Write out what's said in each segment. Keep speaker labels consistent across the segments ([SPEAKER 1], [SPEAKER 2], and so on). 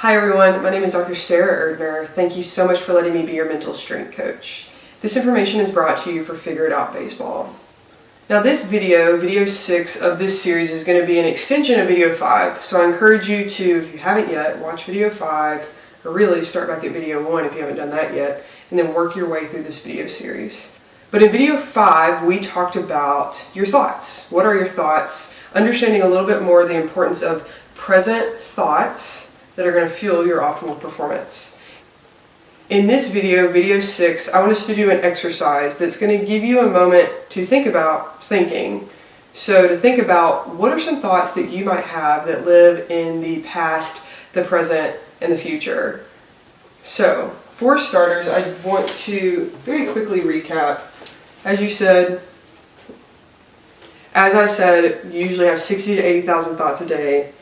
[SPEAKER 1] Hi everyone, my name is Dr. Sara Erdner. Thank you so much for letting me be your mental strength coach. This information is brought to you for Figure It Out Baseball. Now this video 6 of this series, is going to be an extension of video 5. So I encourage you to, if you haven't yet, watch video 5, or really start back at video 1 if you haven't done that yet, and then work your way through this video series. But in video 5, we talked about your thoughts. What are your thoughts? Understanding a little bit more the importance of present thoughts that are going to fuel your optimal performance. In this video 6, I want us to do an exercise that's going to give you a moment to think about thinking. So to think about what are some thoughts that you might have that live in the past, the present, and the future. So for starters, I want to very quickly recap. As I said, you usually have 60 to 80,000 thoughts a day,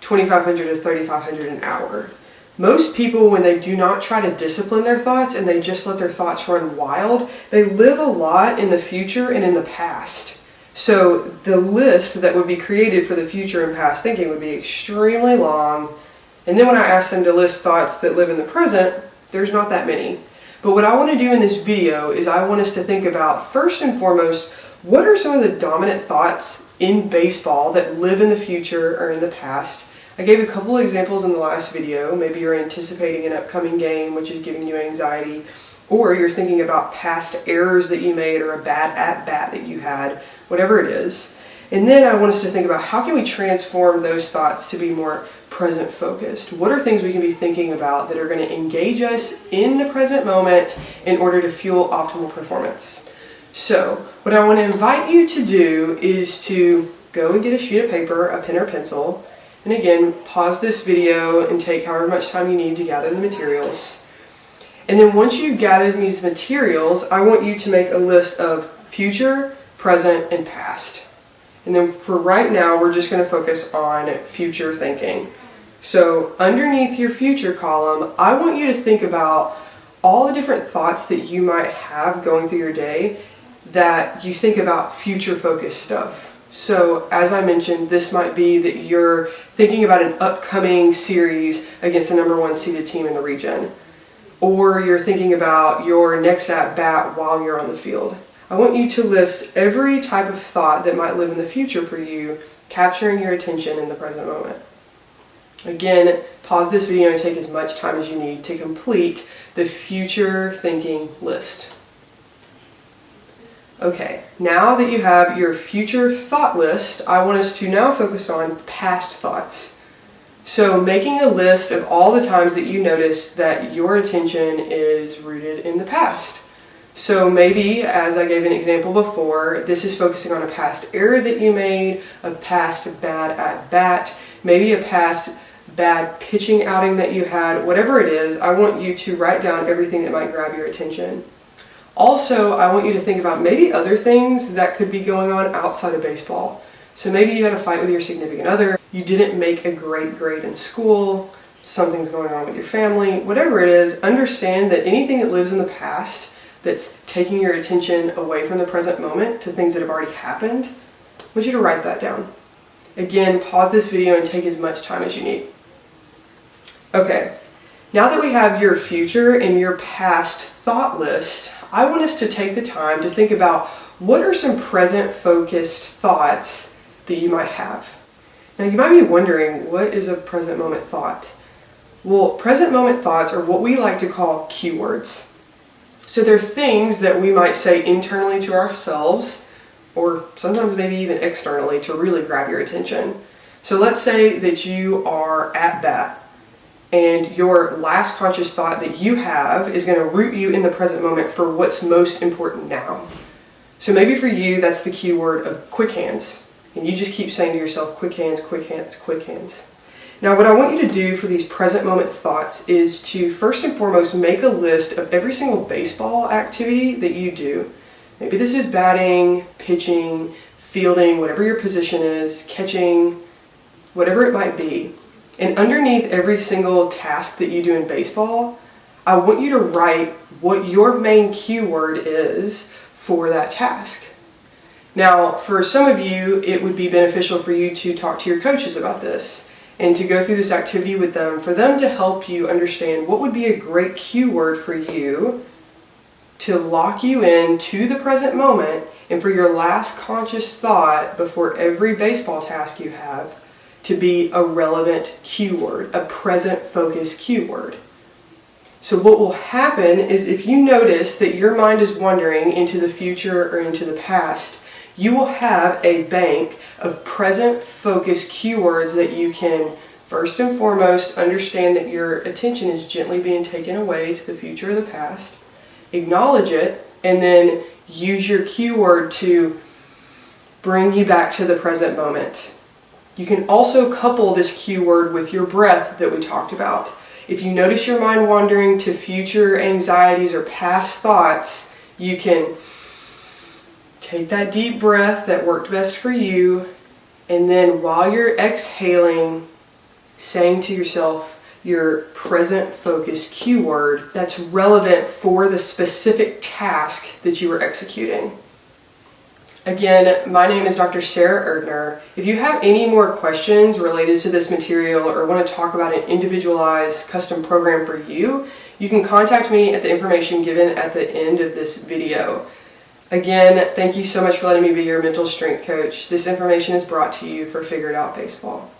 [SPEAKER 1] 2,500 to 3,500 an hour. Most people, when they do not try to discipline their thoughts and they just let their thoughts run wild, they live a lot in the future and in the past. So the list that would be created for the future and past thinking would be extremely long. And then when I ask them to list thoughts that live in the present, there's not that many. But what I want to do in this video is I want us to think about, first and foremost, what are some of the dominant thoughts in baseball that live in the future or in the past? I gave a couple examples in the last video. Maybe you're anticipating an upcoming game, which is giving you anxiety, or you're thinking about past errors that you made or a bad at-bat that you had, whatever it is. And then I want us to think about how can we transform those thoughts to be more present focused. What are things we can be thinking about that are going to engage us in the present moment in order to fuel optimal performance? So what I want to invite you to do is to go and get a sheet of paper, a pen or pencil, and again, pause this video and take however much time you need to gather the materials. And then once you've gathered these materials, I want you to make a list of future, present, and past. And then for right now, we're just going to focus on future thinking. So underneath your future column, I want you to think about all the different thoughts that you might have going through your day that you think about future-focused stuff. So as I mentioned, this might be that you're thinking about an upcoming series against the #1 seeded team in the region. Or you're thinking about your next at-bat while you're on the field. I want you to list every type of thought that might live in the future for you, capturing your attention in the present moment. Again, pause this video and take as much time as you need to complete the future thinking list. Okay, now that you have your future thought list, I want us to now focus on past thoughts. So making a list of all the times that you notice that your attention is rooted in the past. So maybe, as I gave an example before, this is focusing on a past error that you made, a past bad at-bat, maybe a past bad pitching outing that you had. Whatever it is, I want you to write down everything that might grab your attention. Also, I want you to think about maybe other things that could be going on outside of baseball. So maybe you had a fight with your significant other, you didn't make a great grade in school, something's going on with your family, whatever it is, understand that anything that lives in the past that's taking your attention away from the present moment to things that have already happened, I want you to write that down. Again, pause this video and take as much time as you need. Okay, now that we have your future and your past thought list, I want us to take the time to think about what are some present focused thoughts that you might have. Now you might be wondering, what is a present moment thought? Well, present moment thoughts are what we like to call keywords. So they're things that we might say internally to ourselves, or sometimes maybe even externally, to really grab your attention. So let's say that you are at bat, and your last conscious thought that you have is going to root you in the present moment for what's most important now. So maybe for you, that's the keyword of quick hands. And you just keep saying to yourself, quick hands, quick hands, quick hands. Now what I want you to do for these present moment thoughts is to first and foremost make a list of every single baseball activity that you do. Maybe this is batting, pitching, fielding, whatever your position is, catching, whatever it might be. And underneath every single task that you do in baseball, I want you to write what your main keyword is for that task. Now, for some of you, it would be beneficial for you to talk to your coaches about this. and to go through this activity with them, for them to help you understand what would be a great cue word for you to lock you in to the present moment, and for your last conscious thought before every baseball task you have to be a relevant cue word, a present focused cue word. So what will happen is if you notice that your mind is wandering into the future or into the past, you will have a bank of present focused cue words that you can first and foremost understand that your attention is gently being taken away to the future or the past, acknowledge it, and then use your cue word to bring you back to the present moment. You can also couple this cue word with your breath that we talked about. If you notice your mind wandering to future anxieties or past thoughts, you can take that deep breath that worked best for you, and then while you're exhaling, saying to yourself your present focused cue word that's relevant for the specific task that you were executing. Again, my name is Dr. Sara Erdner. If you have any more questions related to this material or want to talk about an individualized custom program for you, you can contact me at the information given at the end of this video. Again, thank you so much for letting me be your mental strength coach. This information is brought to you for Figure It Out Baseball.